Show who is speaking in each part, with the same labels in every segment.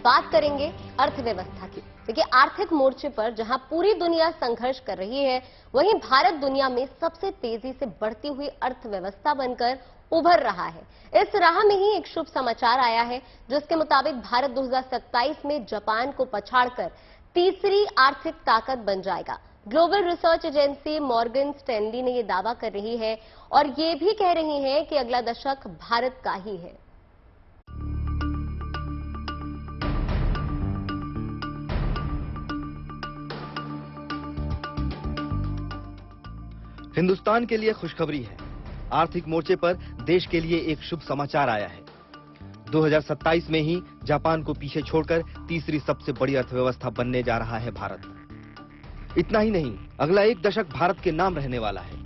Speaker 1: बात करेंगे अर्थव्यवस्था की। देखिए, आर्थिक मोर्चे पर जहां पूरी दुनिया संघर्ष कर रही है, वहीं भारत दुनिया में सबसे तेजी से बढ़ती हुई अर्थव्यवस्था बनकर उभर रहा है। इस राह में ही एक शुभ समाचार आया है, जिसके मुताबिक भारत 2027 में जापान को पछाड़कर तीसरी आर्थिक ताकत बन जाएगा। Global research agency Morgan Stanley ने यह दावा कर रही है और ये भी कह रही है कि अगला दशक भारत का ही है।
Speaker 2: हिंदुस्तान के लिए खुशखबरी है। आर्थिक मोर्चे पर देश के लिए एक शुभ समाचार आया है। 2027 में ही जापान को पीछे छोड़कर तीसरी सबसे बड़ी अर्थव्यवस्था बनने जा रहा है भारत। इतना ही नहीं, अगला एक दशक भारत के नाम रहने वाला है।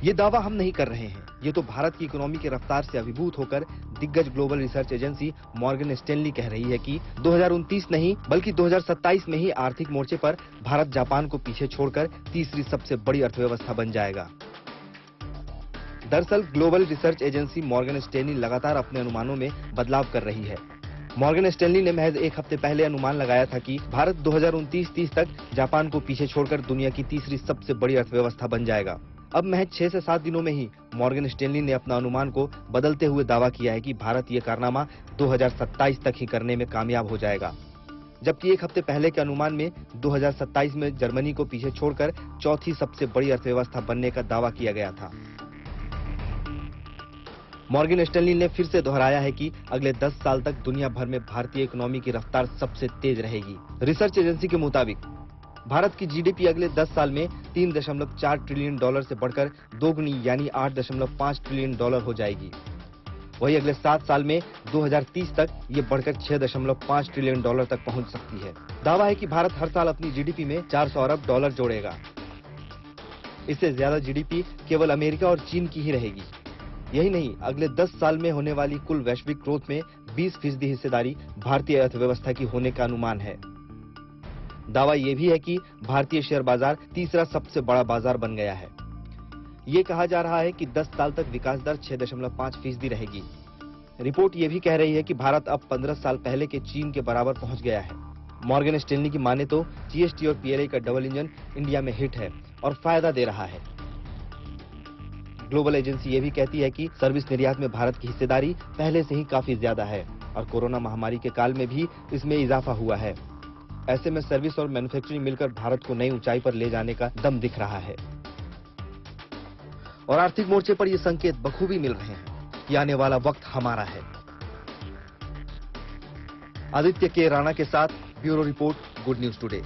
Speaker 2: ये दावा हम नहीं कर रहे हैं, ये तो भारत की इकोनॉमी की रफ्तार से अभिभूत होकर दिग्गज global research agency Morgan Stanley कह रही है कि 2029 नहीं बल्कि 2027 में ही आर्थिक मोर्चे पर भारत जापान को पीछे छोड़कर तीसरी सबसे बड़ी अर्थव्यवस्था बन जाएगा। दरअसल global research agency Morgan Stanley लगातार अपने अनुमानों में बदलाव कर रही है। मॉर्गन स्टैनली ने महज एक हफ्ते पहले अनुमान लगाया था कि भारत 2029-30 तक जापान को पीछे छोड़कर दुनिया की तीसरी सबसे बड़ी अर्थव्यवस्था बन जाएगा। अब महज 6 से 7 दिनों में ही मॉर्गन स्टैनली ने अपना अनुमान को बदलते हुए दावा किया है कि भारत ये कारनामा 2027 तक ही करने में कामयाब हो जाएगा। जबकि एक हफ्ते पहले के अनुमान में 2027 में जर्मनी को पीछे छोड़कर चौथी सबसे बड़ी अर्थव्यवस्था बनने का दावा किया गया था। मॉर्गन स्टैनली ने फिर से दोहराया है कि अगले 10 साल तक दुनिया भर में भारतीय इकोनॉमी की रफ्तार सबसे तेज रहेगी। रिसर्च एजेंसी के मुताबिक भारत की जीडीपी अगले 10 साल में 3.4 ट्रिलियन डॉलर से बढ़कर दोगुनी यानी 8.5 ट्रिलियन डॉलर हो जाएगी। वहीं अगले 7 साल में 2030 तक ये बढ़कर 6.5 ट्रिलियन डॉलर तक पहुंच सकती है। दावा है कि भारत हर साल अपनी जीडीपी में 400 अरब डॉलर जोड़ेगा। इससे ज्यादा जीडीपी केवल अमेरिका और चीन की ही रहेगी। यही नहीं, अगले 10 साल में होने वाली कुल वैश्विक ग्रोथ में 20% हिस्सेदारी भारतीय अर्थव्यवस्था की होने का अनुमान है। दावा यह भी है कि भारतीय शेयर बाजार तीसरा सबसे बड़ा बाजार बन गया है। ये कहा जा रहा है कि 10 साल तक विकास दर 6.5% रहेगी। रिपोर्ट ये भी कह रही है कि भारत अब 15 साल पहले के चीन के बराबर पहुंच गया है। मॉर्गन स्टैनली की माने तो जीएसटी और पीएलआई का डबल इंजन इंडिया में हिट है और फायदा दे रहा है। ग्लोबल एजेंसी ये भी कहती है कि सर्विस निर्यात में भारत की हिस्सेदारी पहले से ही काफी ज्यादा है और कोरोना महामारी के काल में भी इसमें इजाफा हुआ है। ऐसे में सर्विस और मैन्युफैक्चरिंग मिलकर भारत को नई ऊंचाई पर ले जाने का दम दिख रहा है। और आर्थिक मोर्चे पर ये संकेत बखूबी मिल रहे हैं कि आने वाला वक्त हमारा है। आदित्य के राणा के साथ bureau report, good news today.